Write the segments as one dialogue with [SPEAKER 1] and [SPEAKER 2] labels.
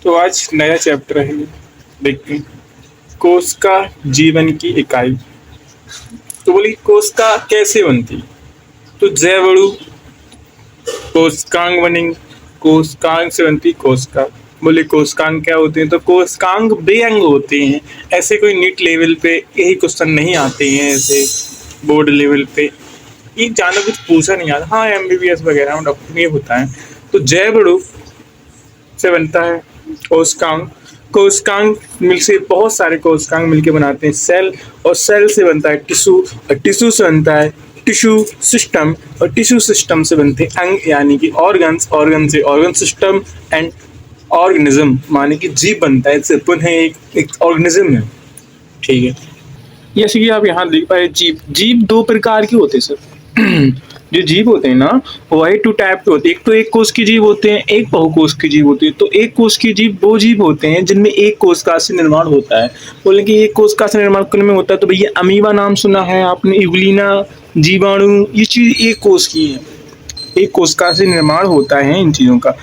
[SPEAKER 1] तो आज नया चैप्टर है, देखते हैं कोशिका जीवन की इकाई। तो बोली कोशिका कैसे बनती, तो जैवअणु कोशिकांग बनेंगे, कोशिकांग से बनती कोशिका। बोले कोशिकांग क्या होते हैं, तो कोशिकांग बेअंग होते हैं। ऐसे कोई नीट लेवल पे यही क्वेश्चन नहीं आते हैं, ऐसे बोर्ड लेवल पे ये जाना कुछ पूछा नहीं आता। हाँ MBBS वगैरह में डॉक्टर ये होता है। तो जैवअणु से बनता है कोशिकांग। कोशिकांग मिल से बहुत सारे कोशिकांग मिलके बनाते हैं सेल, और सेल से बनता है टिश्यू, और टिश्यू से बनता है टिश्यू सिस्टम, और टिश्यू सिस्टम से बनते हैं अंग यानी कि ऑर्गन्स, ऑर्गन से ऑर्गन सिस्टम एंड ऑर्गेनिज्म माने कि जीव बनता है। इससे पुनः एक ऑर्गेनिज्म है। ठीक है, जैसे कि आप यहाँ देख पाए जीव, जीव दो प्रकार के होते हैं सर। जो जीव होते हैं ना वही टू टाइप के होते हैं। एक तो एक कोश के जीव होते हैं, एक बहुकोश के जीव होते हैं। तो एक कोश के जीव वो जीव होते हैं जिनमें एक कोशिका से निर्माण होता है। बोले कि एक कोशिका से निर्माण करने में होता है, तो भैया अमीबा नाम सुना है आपने, यूग्लिना, जीवाणु, ये चीज एक कोश की है। एक कोशिका से निर्माण होता है इन चीजों का।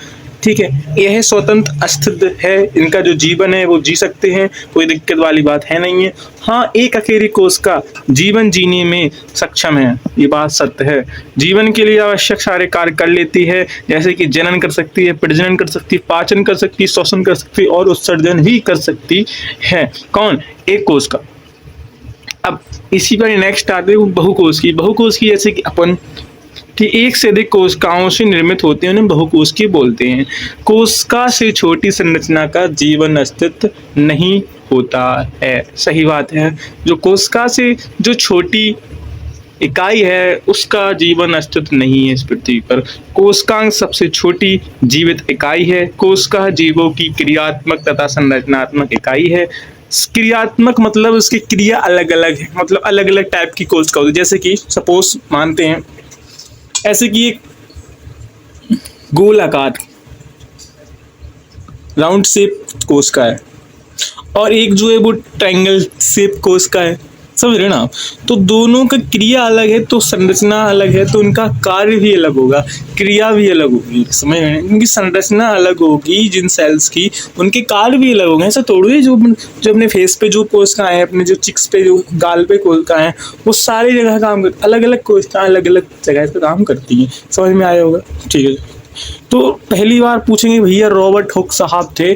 [SPEAKER 1] ठीक है, यह स्वतंत्र अस्तित्व है, इनका जो जीवन है वो जी सकते हैं, कोई दिक्कत वाली बात है नहीं है। हाँ, एक अकेली कोशिका जीवन जीने में सक्षम है, ये बात सत्य है। जीवन के लिए आवश्यक सारे कार्य कर लेती है, जैसे कि जनन कर सकती है, प्रजनन कर सकती है, पाचन कर सकती है, श्वसन कर सकती है और उत्सर्जन भी कर सकती है। कौन? एक कोशिका। अब इसी पर नेक्स्ट आते हैं बहुकोश की। बहुकोश की जैसे कि अपन कि एक से अधिक कोशिकाओं से निर्मित होते हैं, उन्हें बहुकोश की बोलते हैं। कोशिका से छोटी संरचना का जीवन अस्तित्व नहीं होता है। सही बात है, जो कोशिका से जो छोटी इकाई है उसका जीवन अस्तित्व नहीं है इस पृथ्वी पर। कोशिकांग सबसे छोटी जीवित इकाई है। कोशिका जीवों की क्रियात्मक तथा संरचनात्मक इकाई है। क्रियात्मक मतलब उसकी क्रिया अलग अलग है, मतलब अलग अलग टाइप की कोशिका होती है। जैसे कि सपोज मानते हैं ऐसे कि एक गोल आकार राउंड शेप कोशिका है, और एक जो है वो ट्रायंगल शेप कोशिका है, समझ रहे ना आप। तो दोनों का क्रिया अलग है, तो संरचना अलग है, तो उनका कार्य भी अलग होगा, क्रिया भी अलग होगी। समझ रहे हैं, उनकी संरचना अलग होगी जिन सेल्स की, उनके कार्य भी अलग होंगे। ऐसा थोड़ी जो अपने फेस पे जो कोशिकाएं हैं, अपने जो चिक्स पे जो गाल पे कोशिकाएं हैं, वो सारी जगह काम करती, अलग अलग कोशिकाएं अलग अलग जगह पे काम करती हैं। समझ में आया होगा। ठीक है, तो पहली बार पूछेंगे भैया रॉबर्ट हुक साहब थे,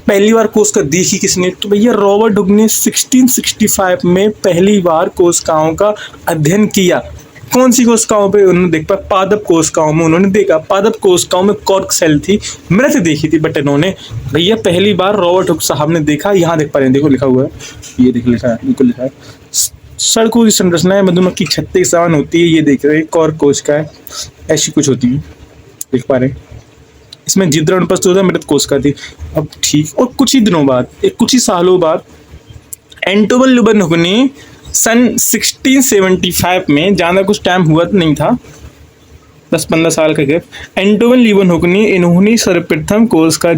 [SPEAKER 1] पहली बार कोशिका देखी किसने, तो भैया रॉबर्ट हुक ने 1665 में पहली बार कोशिकाओं का अध्ययन किया। कौन सी कोशिकाओं पे उन्होंने देखा? पादप कोशिकाओं में उन्होंने देखा। पादप कोशिकाओं में कॉर्क सेल थी, मृत देखी थी, बट इन्होंने भैया पहली बार रॉबर्ट हुक साहब ने देखा। यहाँ देख पा रहे हैं, देखो लिखा हुआ है, ये देख लिखा है, बिल्कुल लिखा है। सड़कों की संरचना है मधुमक्खी छत्ते के समान होती है, ये देख रहे हैं, कॉर्क कोशिका है, ऐसी कुछ होती है, देख पा रहे हैं। इसमें जिद्रा अनुपस्थित होता है, मृत कोशिका थी। अब ठीक, और कुछ ही दिनों बाद, कुछ ही सालों बाद एंटोवन लुबन हुक ने सन 1675 में, ज़्यादा कुछ टाइम हुआ तो नहीं था, 10-15 साल का गैप, एंटोवन ल्यूबन हुक ने इन्होंने सर्वप्रथम कोशिका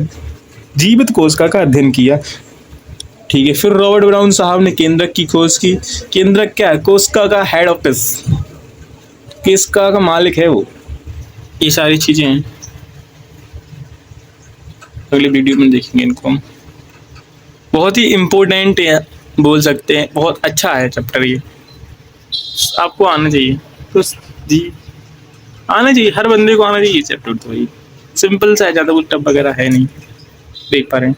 [SPEAKER 1] जीवित कोशिका का अध्ययन किया। ठीक है, फिर रॉबर्ट ब्राउन साहब ने केंद्रक की खोज की। केंद्रक क्या है? कोशिका का हेड ऑफिस, कोशिका का मालिक है वो। ये सारी चीजें हैं, अगले वीडियो में देखेंगे इनको हम। बहुत ही इम्पोर्टेंट है, बोल सकते हैं, बहुत अच्छा है चैप्टर ये, आपको आना चाहिए। तो जी आना चाहिए, हर बंदे को आना चाहिए चैप्टर। तो ये सिंपल सा है, ज़्यादा कुछ टफ वगैरह है नहीं। देख पा रहे हैं,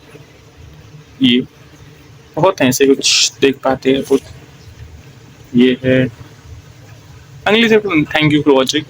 [SPEAKER 1] ये बहुत हैं ऐसे कुछ देख पाते हैं कुछ। ये है अगले chapter. Thank you for watching.